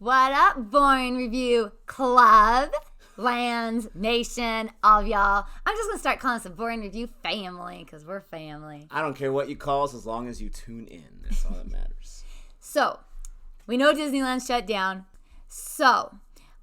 What up, Born Review Club, lands, nation, all of y'all. I'm just going to start calling us a Born Review family because we're family. I don't care what you call us as long as you tune in. That's all that matters. So, we know Disneyland shut down. So,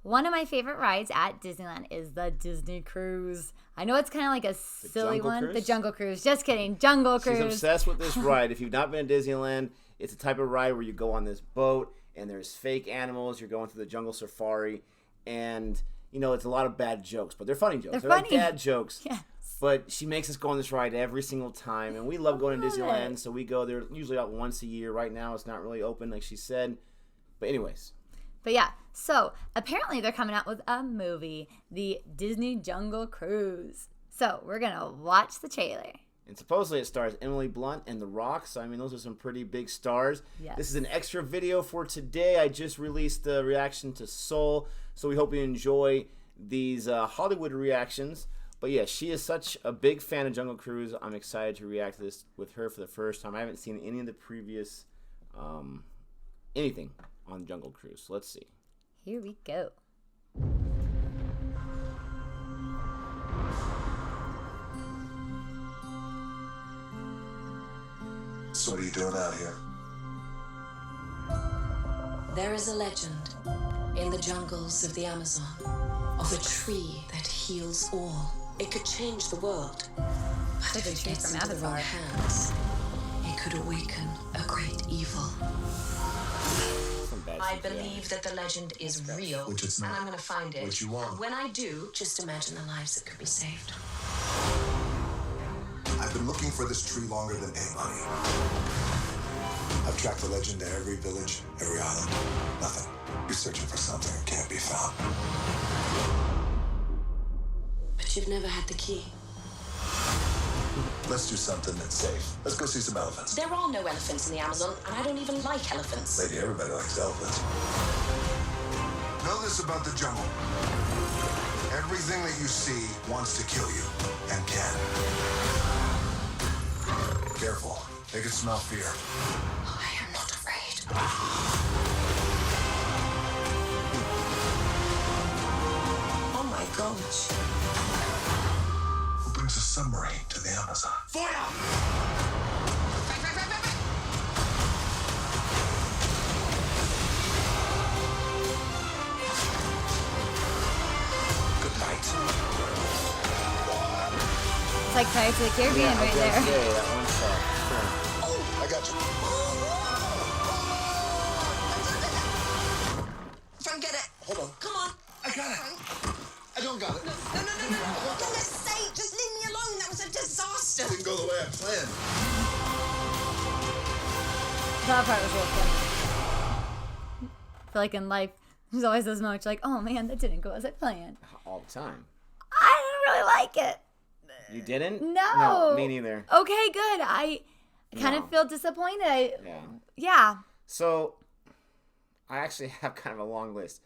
one of my favorite rides at Disneyland is the Disney Cruise. I know it's kind of like a silly one. Cruise? The Jungle Cruise. Just kidding. Jungle Cruise. She's obsessed with this ride. If you've not been to Disneyland, it's a type of ride where you go on this boat and there's fake animals. You're going through the jungle safari. And, you know, it's a lot of bad jokes. But they're funny jokes. They're like dad jokes. Yes. But she makes us go on this ride every single time. And we love going to Disneyland. So we go there usually about once a year. Right now it's not really open like she said. But anyways. But yeah, so apparently they're coming out with a movie, the Disney Jungle Cruise. So we're going to watch the trailer. And supposedly it stars Emily Blunt and The Rock. So, I mean, those are some pretty big stars. Yes. This is an extra video for today. I just released the reaction to Soul. So we hope you enjoy these Hollywood reactions. But yeah, she is such a big fan of Jungle Cruise. I'm excited to react to this with her for the first time. I haven't seen any of the previous anything on Jungle Cruise. So let's see. Here we go. So what are you doing out here? There is a legend in the jungles of the Amazon of a tree that heals all. It could change the world, but if it gets into the wrong hands, it could awaken a great evil. I believe that the legend is real, Which it's not. and I'm going to find it. What you want. And when I do, just imagine the lives that could be saved. I've been looking for this tree longer than anybody. I've tracked the legend to every village, every island. Nothing. You're searching for something that can't be found. But you've never had the key. Let's do something that's safe. Let's go see some elephants. There are no elephants in the Amazon, and I don't even like elephants. Lady, everybody likes elephants. Know this about the jungle. Everything that you see wants to kill you, and can. Careful. They can smell fear. I am not afraid. Oh my gosh. Who brings a submarine to the Amazon? Fire! Good night. It's like Pirates of the Caribbean right there. That one shot. Sure. I got you. Forget it. Hold on. Come on. I got it. I don't got it. No. For goodness sake, just leave me alone. That was a disaster. Didn't go the way I planned. That part was real funny. I feel like in life, there's always those moments you're like, oh man, that didn't go as I planned. All the time. I didn't really like it. You didn't? No. No, me neither. Okay, good. I kind of feel disappointed. Yeah. So, I actually have kind of a long list.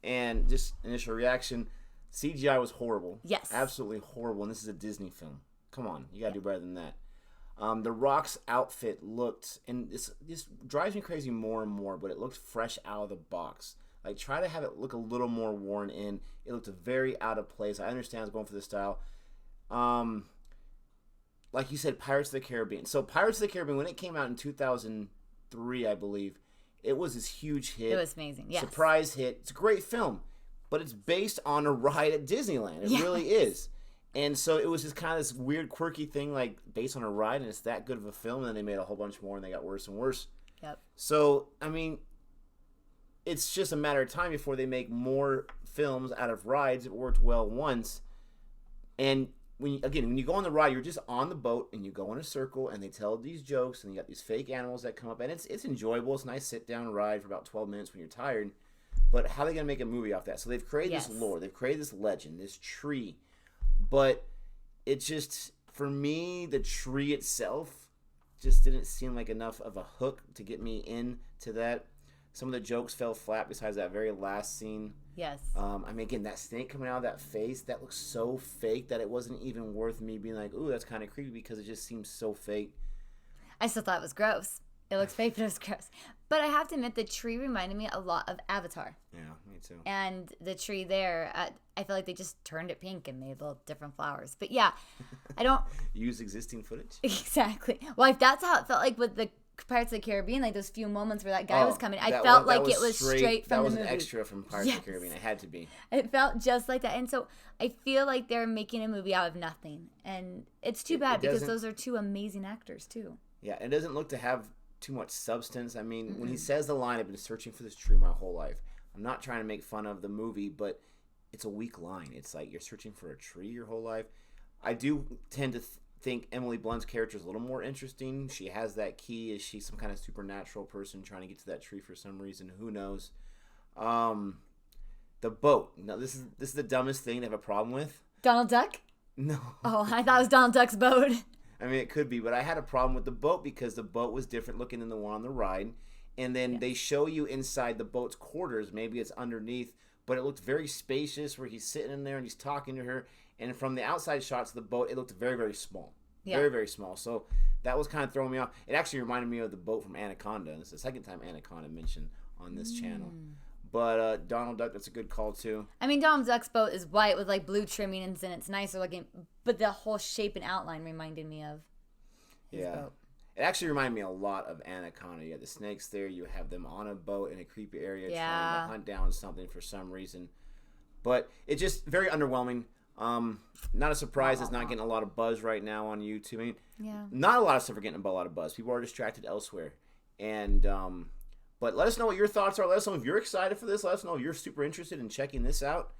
And just initial reaction, CGI was horrible. Yes. Absolutely horrible. And this is a Disney film. Come on. You got to do better than that. The Rock's outfit looked, and this drives me crazy more and more, but it looked fresh out of the box. Like, try to have it look a little more worn in. It looked very out of place. I understand I was going for this style. Like you said, Pirates of the Caribbean. So Pirates of the Caribbean, when it came out in 2003, I believe, it was this huge hit. It was amazing, yes. Surprise hit. It's a great film, but it's based on a ride at Disneyland. It really is. And so it was just kind of this weird, quirky thing, like, based on a ride, and it's that good of a film, and then they made a whole bunch more, and they got worse and worse. Yep. So, I mean, it's just a matter of time before they make more films out of rides. It worked well once. And when you go on the ride, you're just on the boat and you go in a circle and they tell these jokes and you got these fake animals that come up and it's enjoyable. It's a nice sit down ride for about 12 minutes when you're tired. But how are they gonna make a movie off that? So they've created this lore, they've created this legend, this tree. But it just, for me, the tree itself just didn't seem like enough of a hook to get me into that. Some of the jokes fell flat besides that very last scene. Yes. I mean, again, that snake coming out of that face, that looks so fake that it wasn't even worth me being like, ooh, that's kind of creepy because it just seems so fake. I still thought it was gross. It looks fake, but it was gross. But I have to admit, the tree reminded me a lot of Avatar. Yeah, me too. And the tree there, I feel like they just turned it pink and made little different flowers. But yeah, I don't... Use existing footage? Exactly. Well, if that's how it felt like with the Pirates of the Caribbean, like those few moments where that guy was coming, I felt like it was straight from the movie. That was an extra from Pirates of the Caribbean. It had to be. It felt just like that. And so I feel like they're making a movie out of nothing. And it's too bad because those are two amazing actors, too. Yeah, it doesn't look to have too much substance. I mean, when he says the line, I've been searching for this tree my whole life. I'm not trying to make fun of the movie, but it's a weak line. It's like you're searching for a tree your whole life. I do tend to think Emily Blunt's character is a little more interesting. She has that key. Is she some kind of supernatural person trying to get to that tree for some reason? Who knows? The boat. Now, this is the dumbest thing to have a problem with. Donald Duck? No. Oh, I thought it was Donald Duck's boat. I mean, it could be, but I had a problem with the boat because the boat was different looking than the one on the ride. And then they show you inside the boat's quarters. Maybe it's underneath, but it looked very spacious where he's sitting in there and he's talking to her. And from the outside shots of the boat, it looked very, very small. Yeah. Very, very small. So that was kind of throwing me off. It actually reminded me of the boat from Anaconda. It's the second time Anaconda mentioned on this channel. But Donald Duck, that's a good call, too. I mean, Donald Duck's boat is white with, like, blue trimmings, and it's nicer looking. But the whole shape and outline reminded me of his boat. It actually reminded me a lot of Anaconda. You had the snakes there. You have them on a boat in a creepy area trying to hunt down something for some reason. But it's just very underwhelming. Not a surprise it's not getting a lot of buzz right now on YouTube. I mean, not a lot of stuff are getting a lot of buzz. People are distracted elsewhere. And but let us know what your thoughts are. Let us know if you're excited for this. Let us know if you're super interested in checking this out.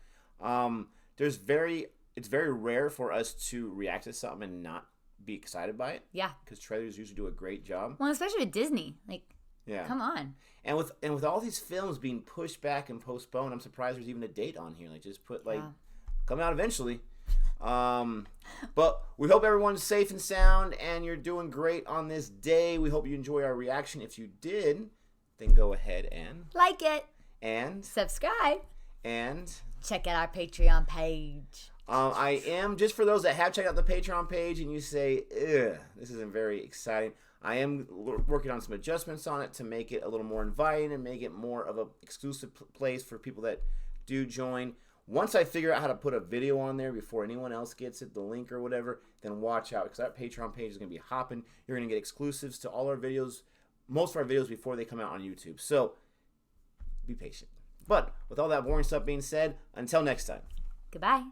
It's very rare for us to react to something and not be excited by it. Yeah. Because trailers usually do a great job. Well, especially with Disney. Like, come on. And with all these films being pushed back and postponed, I'm surprised there's even a date on here. Like, just put, like, come out eventually. But we hope everyone's safe and sound and you're doing great on this day. We hope you enjoy our reaction. If you did, then go ahead and like it. And subscribe. And check out our Patreon page. I am, just for those that have checked out the Patreon page and you say, ugh, this isn't very exciting, I am working on some adjustments on it to make it a little more inviting and make it more of an exclusive place for people that do join. Once I figure out how to put a video on there before anyone else gets it, the link or whatever, then watch out because that Patreon page is going to be hopping. You're going to get exclusives to all our videos, most of our videos before they come out on YouTube. So be patient. But with all that boring stuff being said, until next time. Goodbye.